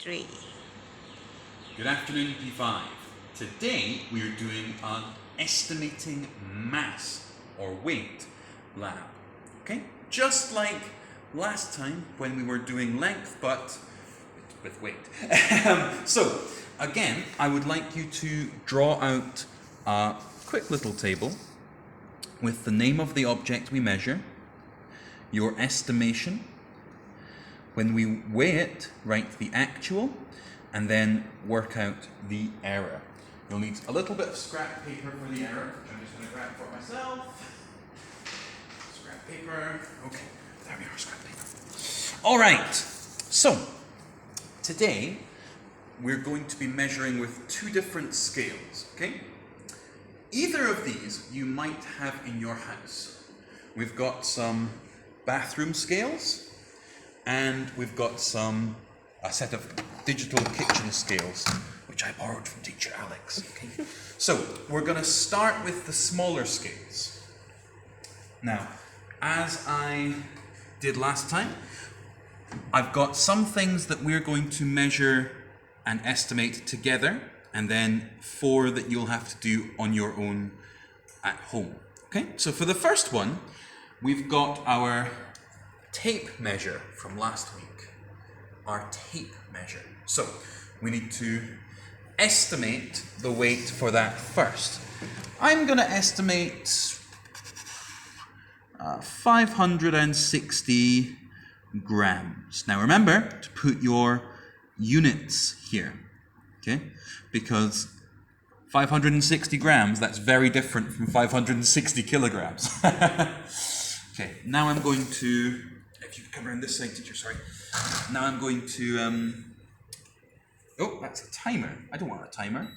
P3. Good afternoon, P5. Today we are doing an estimating mass or weight lab. Okay? Just like last time when we were doing length, but with weight. So, again, I would like you to draw out a quick little table with the name of the object we measure, your estimation. When we weigh it, write the actual, and then work out the error. You'll need a little bit of scrap paper for the error, which I'm just going to grab for myself. Scrap paper. Okay, there we are, scrap paper. All right, so today we're going to be measuring with two different scales, okay? Either of these you might have in your house. We've got some bathroom scales, and we've got a set of digital kitchen scales, which I borrowed from teacher Alex. Okay. So we're going to start with the smaller scales. Now, as I did last time, I've got some things that we're going to measure and estimate together, and then 4 that you'll have to do on your own at home. Okay. So for the first one, we've got our tape measure from last week. Our tape measure. So we need to estimate the weight for that first. I'm going to estimate 560 grams. Now remember to put your units here, okay? Because 560 grams, that's very different from 560 kilograms. Okay, now I'm going to, if you could come around this side, teacher, sorry. Now I'm going to, oh, that's a timer. I don't want a timer.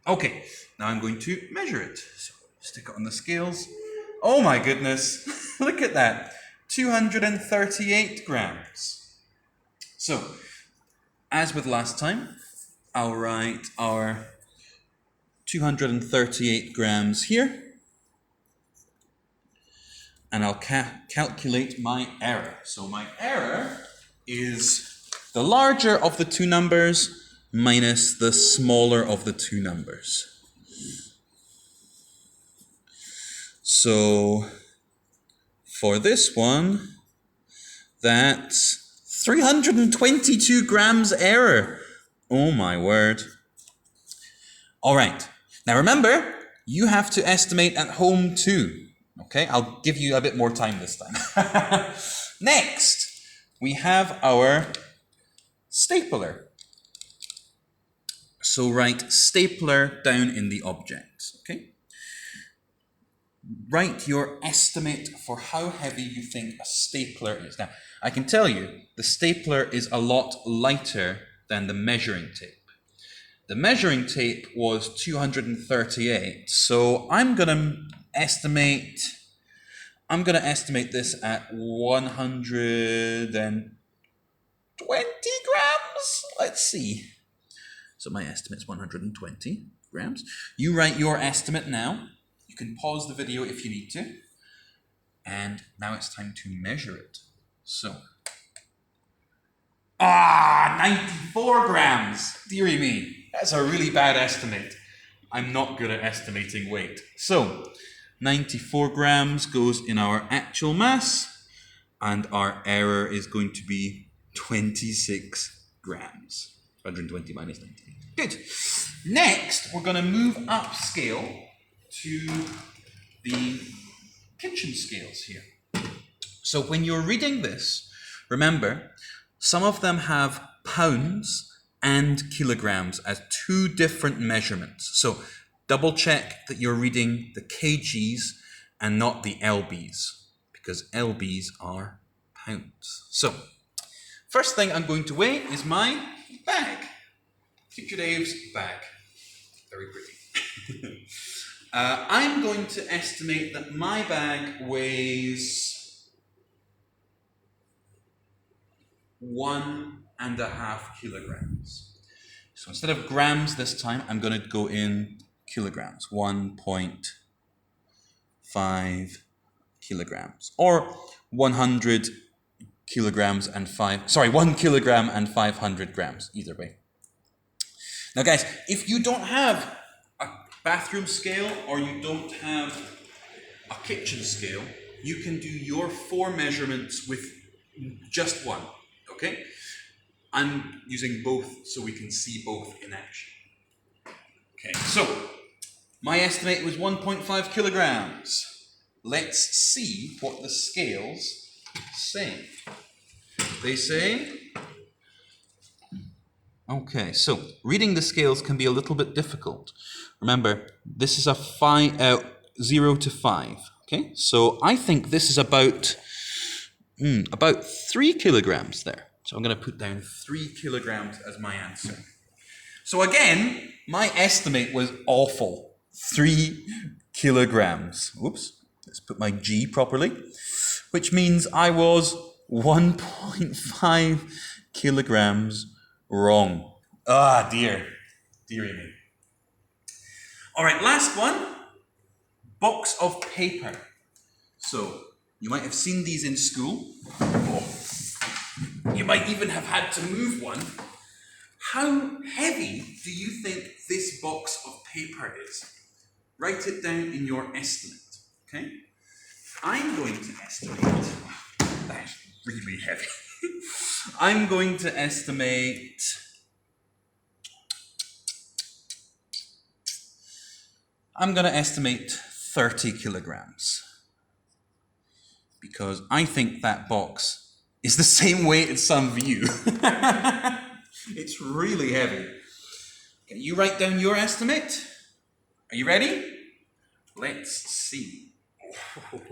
Okay, now I'm going to measure it. So stick it on the scales. Oh my goodness, look at that. 238 grams. So, as with last time, I'll write our 238 grams here. And I'll calculate my error. So my error is the larger of the two numbers minus the smaller of the two numbers. So for this one, that's 322 grams error. Oh my word. All right. Now remember, you have to estimate at home too. Okay, I'll give you a bit more time this time. Next, we have our stapler. So write stapler down in the object, okay? Write your estimate for how heavy you think a stapler is. Now, I can tell you, the stapler is a lot lighter than the measuring tape. The measuring tape was 238, so I'm going to estimate this at 120 grams. Let's see. So my estimate's 120 grams. You write your estimate now. You can pause the video if you need to. And now it's time to measure it. So, 94 grams. Dearie me. That's a really bad estimate. I'm not good at estimating weight. So, 94 grams goes in our actual mass, and our error is going to be 26 grams. 120 minus 90. Good. Next, we're going to move upscale to the kitchen scales here. So when you're reading this, remember, some of them have pounds and kilograms as two different measurements. So double check that you're reading the kgs and not the lbs, because lbs are pounds. So, first thing I'm going to weigh is my bag. Teacher Dave's bag. Very pretty. I'm going to estimate that my bag weighs 1.5 kilograms. So instead of grams this time, I'm going to go in kilograms. 1.5 kilograms. Or 100 kilograms and 1 kilogram and 500 grams, either way. Now guys, if you don't have a bathroom scale or you don't have a kitchen scale, you can do your 4 measurements with just one, okay? I'm using both so we can see both in action. Okay, so my estimate was 1.5 kilograms. Let's see what the scales say. They say, okay, so reading the scales can be a little bit difficult. Remember, this is a 0 to 5. Okay, so I think this is about 3 kilograms there. So I'm going to put down 3 kilograms as my answer. So again, my estimate was awful. 3 kilograms. Oops, let's put my G properly. Which means I was 1.5 kilograms wrong. Ah, dear. Dearie me. All right, last one. Box of paper. So, you might have seen these in school. Oh. You might even have had to move one. How heavy do you think this box of paper is? Write it down in your estimate, okay? I'm going to estimate, that's really heavy. I'm going to estimate I'm going to estimate 30 kilograms because I think that box is the same weight as some of you. It's really heavy. Can you write down your estimate? Are you ready? Let's see. Put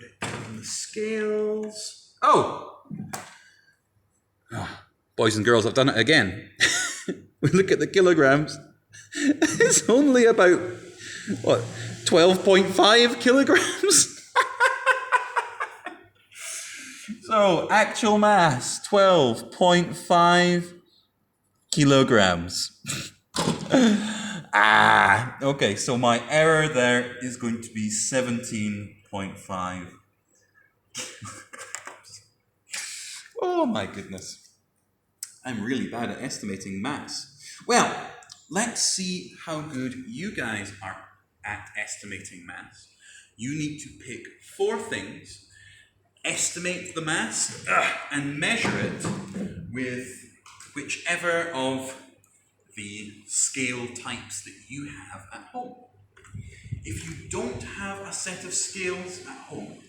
it on the scales. Oh! Boys and girls, I've done it again. We look at the kilograms. It's only about, 12.5 kilograms? So, actual mass, 12.5 kilograms. Okay, so my error there is going to be 17.5. Oh my goodness. I'm really bad at estimating mass. Well, let's see how good you guys are at estimating mass. You need to pick 4 things, estimate the mass, and measure it with whichever of the scale types that you have at home. If you don't have a set of scales at home,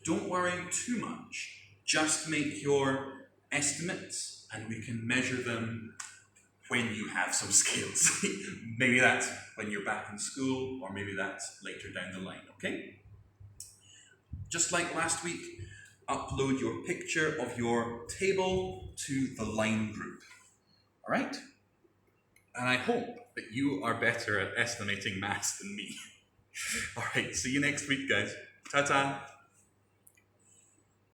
don't worry too much. Just make your estimates and we can measure them when you have some scales. Maybe that's when you're back in school, or maybe that's later down the line, okay? Just like last week, upload your picture of your table to the line group, all right? And I hope that you are better at estimating mass than me. All right, see you next week, guys. Ta-ta.